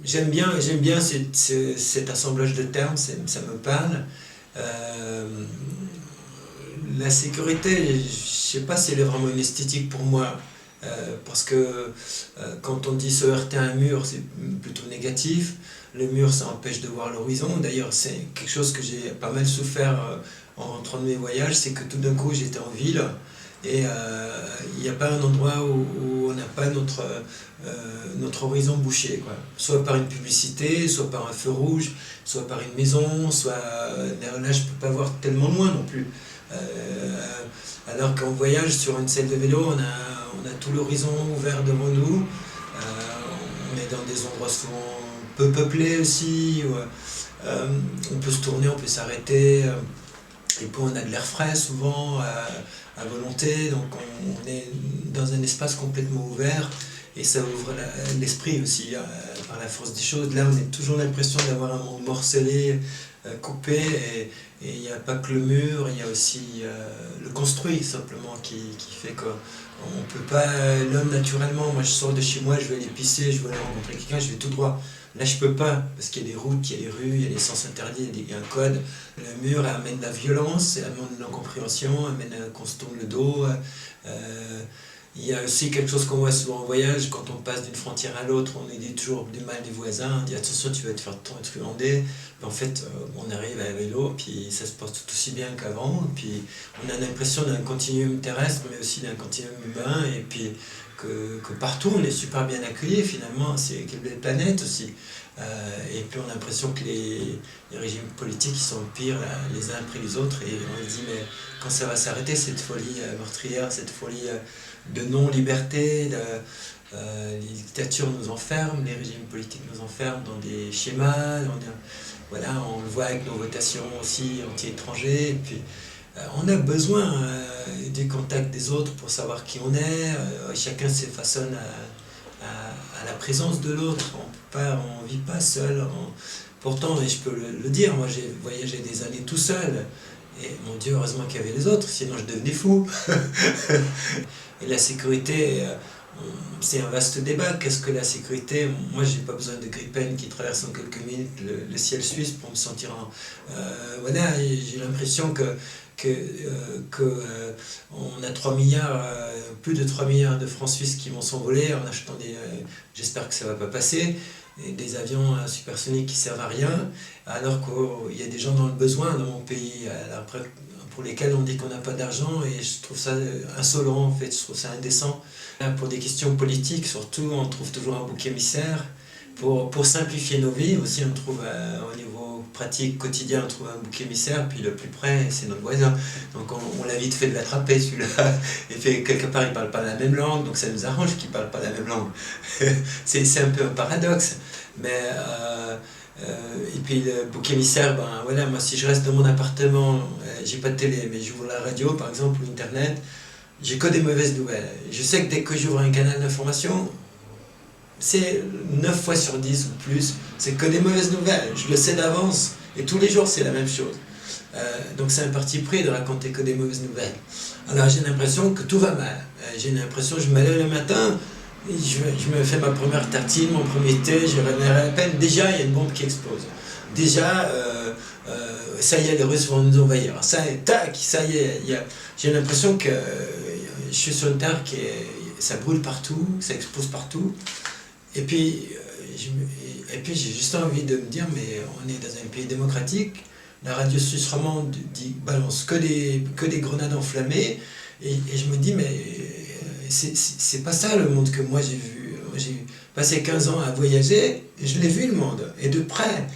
j'aime bien cet assemblage de termes, ça me parle. Euh, la sécurité, je sais pas si elle est vraiment une esthétique pour moi. Parce que quand on dit se heurter à un mur, c'est plutôt négatif. Le mur, ça empêche de voir l'horizon. D'ailleurs, c'est quelque chose que j'ai pas mal souffert en rentrant de mes voyages, c'est que tout d'un coup, j'étais en ville et il n'y a pas un endroit où on n'a pas notre horizon bouché, quoi. Soit par une publicité, soit par un feu rouge, soit par une maison, soit... là, je peux pas voir tellement loin non plus. Euh, alors qu'en voyage sur une selle de vélo, on a tout l'horizon ouvert devant nous. On est dans des endroits souvent peu peuplés aussi. On peut se tourner, on peut s'arrêter. Et puis on a de l'air frais souvent à volonté. Donc on est dans un espace complètement ouvert. Et ça ouvre l'esprit aussi par la force des choses. Là, on a toujours l'impression d'avoir un monde morcelé, coupé. Et il n'y a pas que le mur, il y a aussi le construit simplement qui fait qu'on ne peut pas, l'homme naturellement, moi je sors de chez moi, je vais aller pisser, je vais aller rencontrer quelqu'un, je vais tout droit. Là je peux pas, parce qu'il y a des routes, il y a des rues, il y a des sens interdits, il y a un code. Le mur amène de la violence, amène de l'incompréhension, amène qu'on se tourne le dos. Il y a aussi quelque chose qu'on voit souvent en voyage, quand on passe d'une frontière à l'autre, on dit toujours du mal des voisins, on dit attention tu vas te faire truander. En fait, on arrive à vélo, puis ça se passe tout aussi bien qu'avant, puis on a l'impression d'un continuum terrestre, mais aussi d'un continuum humain, et puis que partout on est super bien accueilli finalement, c'est que les planètes aussi. Et puis on a l'impression que les régimes politiques ils sont pires les uns après les autres, et on se dit mais quand ça va s'arrêter cette folie meurtrière, cette folie de non-liberté, les dictatures nous enferment, les régimes politiques nous enferment dans des schémas, voilà, on le voit avec nos votations aussi anti-étrangers, et puis on a besoin du contact des autres pour savoir qui on est, chacun se façonne à la présence de l'autre, on ne vit pas seul, pourtant, et je peux le dire, moi j'ai voyagé des années tout seul, et mon Dieu, heureusement qu'il y avait les autres, sinon je devenais fou. Et la sécurité, c'est un vaste débat. Qu'est-ce que la sécurité? Moi, j'ai pas besoin de Gripen qui traverse en quelques minutes le ciel suisse pour me sentir en... voilà, j'ai l'impression on a 3 milliards, plus de 3 milliards de francs suisses qui vont s'envoler en achetant des... j'espère que ça va pas passer. Des avions supersoniques qui servent à rien, alors qu'il y a des gens dans le besoin dans mon pays. Alors, pour lesquels on dit qu'on n'a pas d'argent, et je trouve ça insolent en fait, je trouve ça indécent. Pour des questions politiques surtout, on trouve toujours un bouc émissaire. Pour simplifier nos vies aussi, on trouve au niveau pratique quotidien, on trouve un bouc émissaire, puis le plus près c'est notre voisin. Donc on l'a vite fait de l'attraper celui-là, et puis quelque part il ne parle pas la même langue, donc ça nous arrange qu'il ne parle pas la même langue. C'est un peu un paradoxe, mais... et puis le bouc émissaire, ben voilà, moi si je reste dans mon appartement, j'ai pas de télé, mais j'ouvre la radio par exemple ou internet, j'ai que des mauvaises nouvelles. Je sais que dès que j'ouvre un canal d'information, c'est 9 fois sur 10 ou plus, c'est que des mauvaises nouvelles, je le sais d'avance, et tous les jours c'est la même chose. Donc c'est un parti pris de raconter que des mauvaises nouvelles. Alors j'ai l'impression que tout va mal, j'ai l'impression que je me lève le matin, je me fais ma première tartine, mon premier thé, je réveille à peine. Déjà, il y a une bombe qui explose. Déjà, ça y est, les Russes vont nous envahir. Ça, tac, ça y est. J'ai l'impression que je suis sur une terre ça brûle partout, ça explose partout. Et puis, j'ai juste envie de me dire, mais on est dans un pays démocratique. La radio suisse romande balance que des grenades enflammées. Et je me dis, mais... c'est pas ça le monde que moi j'ai vu. J'ai passé 15 ans à voyager et je l'ai vu le monde, et de près.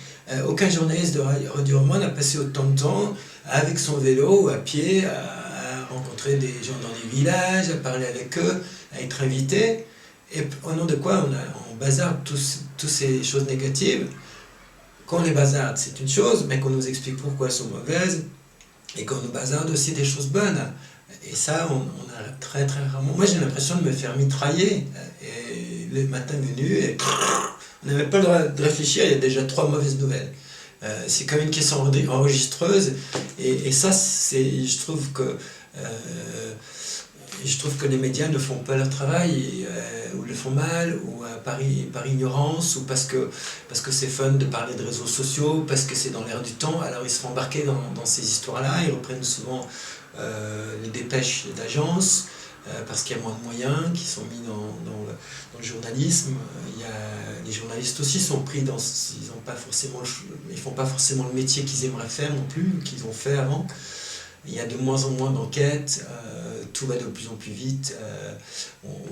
Aucun journaliste de Radio Romande n'a passé autant de temps avec son vélo ou à pied, à rencontrer des gens dans des villages, à parler avec eux, à être invité. Et au nom de quoi on bazarde toutes ces choses négatives. Quand on les bazarde, c'est une chose, mais qu'on nous explique pourquoi elles sont mauvaises, et qu'on nous bazarde aussi des choses bonnes. Et ça, on a très très rarement... Moi, j'ai l'impression de me faire mitrailler. Et le matin venu, et on n'avait pas le droit de réfléchir, il y a déjà 3 mauvaises nouvelles. C'est comme une question enregistreuse. Et ça, je trouve que je trouve que les médias ne font pas leur travail, ou le font mal, ou par ignorance, ou parce que c'est fun de parler de réseaux sociaux, parce que c'est dans l'air du temps, alors ils se font embarquer dans ces histoires-là, ils reprennent souvent les dépêches d'agences, parce qu'il y a moins de moyens qui sont mis dans le journalisme. Les journalistes aussi sont pris dans... Ils font pas forcément le métier qu'ils aimeraient faire non plus, qu'ils ont fait avant. Il y a de moins en moins d'enquêtes, tout va de plus en plus vite.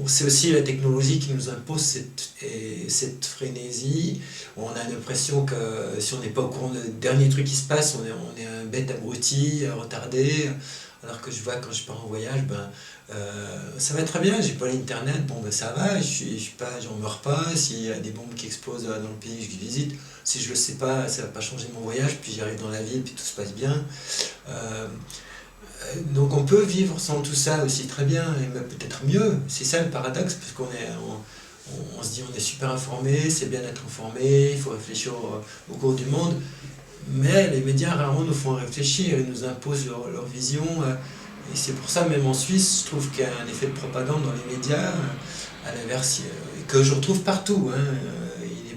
C'est aussi la technologie qui nous impose cette frénésie. On a l'impression que si on n'est pas au courant du dernier truc qui se passe, on est un bête abruti, retardé. Alors que je vois quand je pars en voyage, ça va très bien, j'ai pas l'internet, ça va, j'en meurs pas, s'il y a des bombes qui explosent dans le pays que je visite, si je le sais pas, ça va pas changer mon voyage, puis j'arrive dans la ville, puis tout se passe bien. Donc on peut vivre sans tout ça aussi très bien, et même peut-être mieux. C'est ça le paradoxe, parce on se dit on est super informé, c'est bien d'être informé, il faut réfléchir au cours du monde. Mais les médias rarement nous font réfléchir, ils nous imposent leur vision. Et c'est pour ça, même en Suisse, je trouve qu'il y a un effet de propagande dans les médias, à l'inverse, que je retrouve partout. Il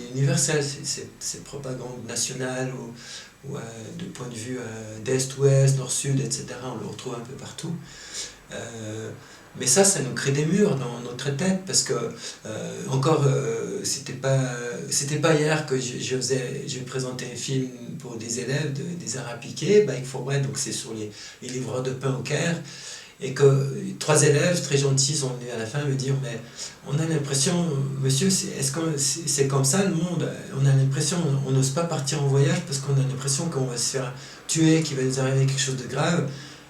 est universel, cette propagande nationale, ou de point de vue d'Est-Ouest, Nord-Sud, etc. On le retrouve un peu partout. Mais ça nous crée des murs dans notre tête, parce que c'était pas hier que je présentais un film pour des élèves des arts appliqués, Bike for Bread, donc c'est sur les livreurs de pain au Caire, et que 3 élèves très gentils sont venus à la fin me dire mais on a l'impression, monsieur, est-ce que c'est comme ça le monde? On a l'impression, on n'ose pas partir en voyage parce qu'on a l'impression qu'on va se faire tuer, qu'il va nous arriver quelque chose de grave.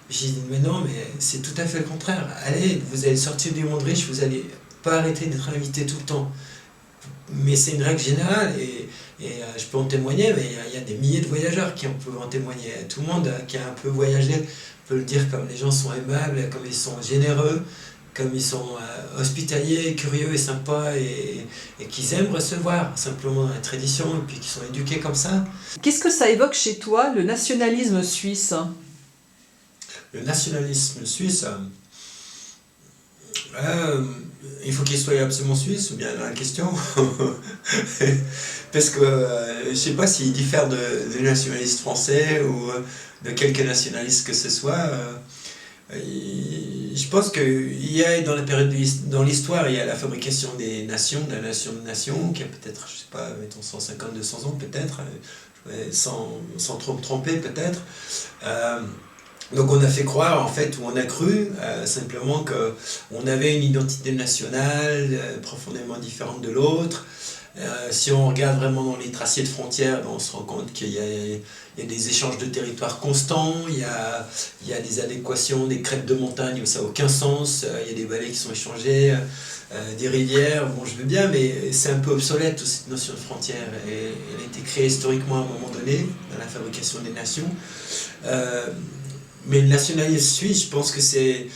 J'ai dit mais non, mais c'est tout à fait le contraire. Allez, vous allez sortir du monde riche, vous allez pas arrêter d'être invité tout le temps. Mais c'est une règle générale, et je peux en témoigner, mais il y a des milliers de voyageurs qui en peuvent en témoigner. Tout le monde qui a un peu voyagé peut le dire, comme les gens sont aimables, comme ils sont généreux, comme ils sont hospitaliers, curieux et sympas, et qu'ils aiment recevoir simplement dans la tradition, et puis qu'ils sont éduqués comme ça. Qu'est-ce que ça évoque chez toi, le nationalisme suisse? Le nationalisme suisse, il faut qu'il soit absolument suisse, ou bien la question. Parce que je ne sais pas s'il diffère des nationalistes français ou de quelque nationaliste que ce soit. Je pense qu'il y a dans l'histoire, il y a la fabrication des nations, de la nation de nations, qui a peut-être, je sais pas, mettons 150, 200 ans peut-être, sans trop me tromper peut-être. Donc on a fait croire, en fait, ou on a cru simplement qu'on avait une identité nationale profondément différente de l'autre. Si on regarde vraiment dans les tracés de frontières, on se rend compte qu'il y a des échanges de territoires constants, il y a des adéquations, des crêtes de montagne où ça n'a aucun sens, il y a des vallées qui sont échangées, des rivières, bon je veux bien, mais c'est un peu obsolète toute cette notion de frontière. Et elle a été créée historiquement à un moment donné, dans la fabrication des nations. Mais le nationalisme suisse, je pense que c'est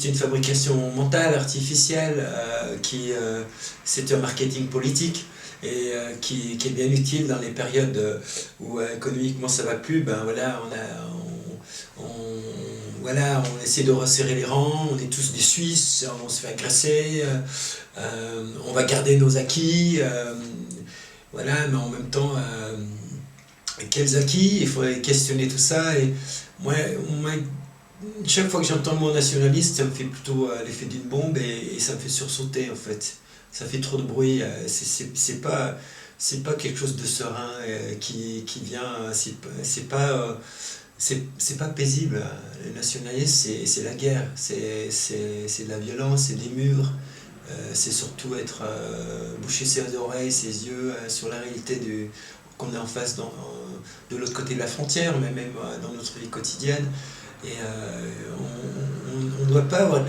une fabrication mentale, artificielle, c'est un marketing politique, et qui est bien utile dans les périodes où économiquement ça va plus. On essaie de resserrer les rangs, on est tous des Suisses, on se fait agresser, on va garder nos acquis, mais en même temps, quels acquis? Il faudrait questionner tout ça. Et moi, chaque fois que j'entends le mot nationaliste, ça me fait plutôt l'effet d'une bombe, et ça me fait sursauter en fait. Ça fait trop de bruit, c'est pas quelque chose de serein qui vient, c'est pas paisible. Le nationalisme, c'est la guerre, c'est de la violence, c'est des murs, c'est surtout boucher ses oreilles, ses yeux sur la réalité qu'on est en face de l'autre côté de la frontière, mais même dans notre vie quotidienne. Et on doit pas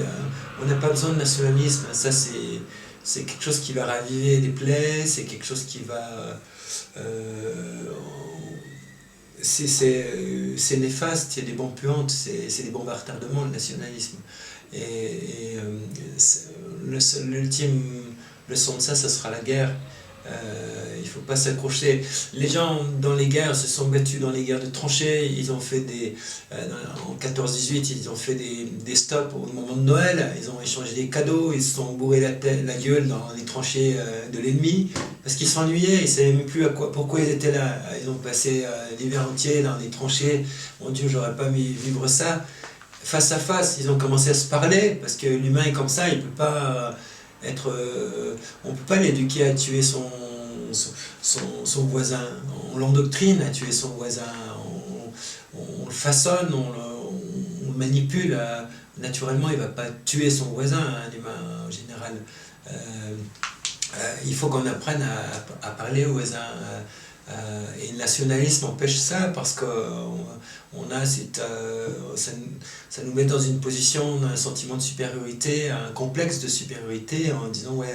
on n'a pas besoin de nationalisme. Ça, c'est quelque chose qui va raviver des plaies, c'est quelque chose qui va... c'est néfaste, il y a des bombes puantes, c'est des bombes à retardement, le nationalisme. Et l'ultime leçon de ça sera la guerre. Il faut pas s'accrocher. Les gens dans les guerres se sont battus dans les guerres de tranchées, ils ont fait en 14-18, ils ont fait des stops au moment de Noël, ils ont échangé des cadeaux, ils se sont bourré la gueule dans les tranchées de l'ennemi, parce qu'ils s'ennuyaient, ils ne savaient même plus pourquoi ils étaient là. Ils ont passé l'hiver entier dans les tranchées, mon Dieu, j'aurais pas mis vivre ça. Face à face, ils ont commencé à se parler, parce que l'humain est comme ça, il peut pas on ne peut pas l'éduquer à tuer son voisin. On l'endoctrine à tuer son voisin, on le façonne, on le manipule. Naturellement, il ne va pas tuer son voisin, un humain en général. Il faut qu'on apprenne à parler aux voisins. Et le nationalisme empêche ça parce que ça nous met dans une position d'un sentiment de supériorité, un complexe de supériorité en disant ouais,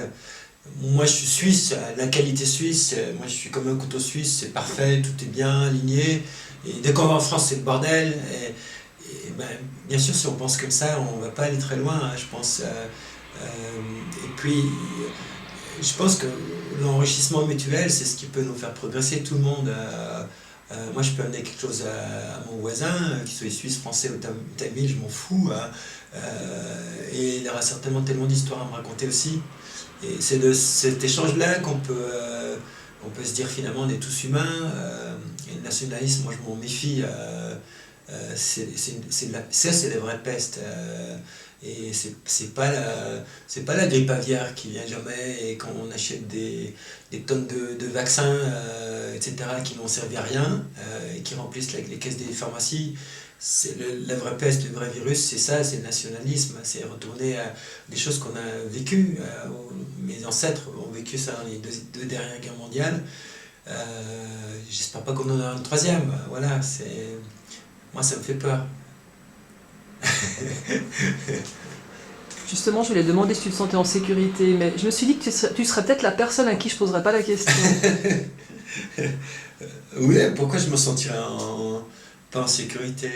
moi je suis suisse, la qualité suisse, moi je suis comme un couteau suisse, c'est parfait, tout est bien aligné, et dès qu'on va en France c'est le bordel. Et ben, bien sûr, si on pense comme ça, on ne va pas aller très loin, hein, je pense. Et puis je pense que l'enrichissement mutuel, c'est ce qui peut nous faire progresser tout le monde. Moi, je peux amener quelque chose à mon voisin, qu'il soit suisse, français ou tamil, je m'en fous. Hein. Et il aura certainement tellement d'histoires à me raconter aussi. Et c'est de cet échange-là qu'on peut se dire finalement on est tous humains. Et le nationalisme, moi je m'en méfie. C'est la vraie peste. Et c'est pas la grippe aviaire qui vient jamais et quand on achète des tonnes de vaccins, etc., qui n'ont servi à rien et qui remplissent les caisses des pharmacies. C'est la vraie peste, le vrai virus, c'est ça, c'est le nationalisme, c'est retourner à des choses qu'on a vécues. Mes ancêtres ont vécu ça dans les deux dernières guerres mondiales. J'espère pas qu'on en aura une troisième. Voilà, moi ça me fait peur. Justement, je voulais demander si tu te sentais en sécurité, mais je me suis dit que tu serais peut-être la personne à qui je poserais pas la question. Oui, pourquoi je me sentirais pas en sécurité?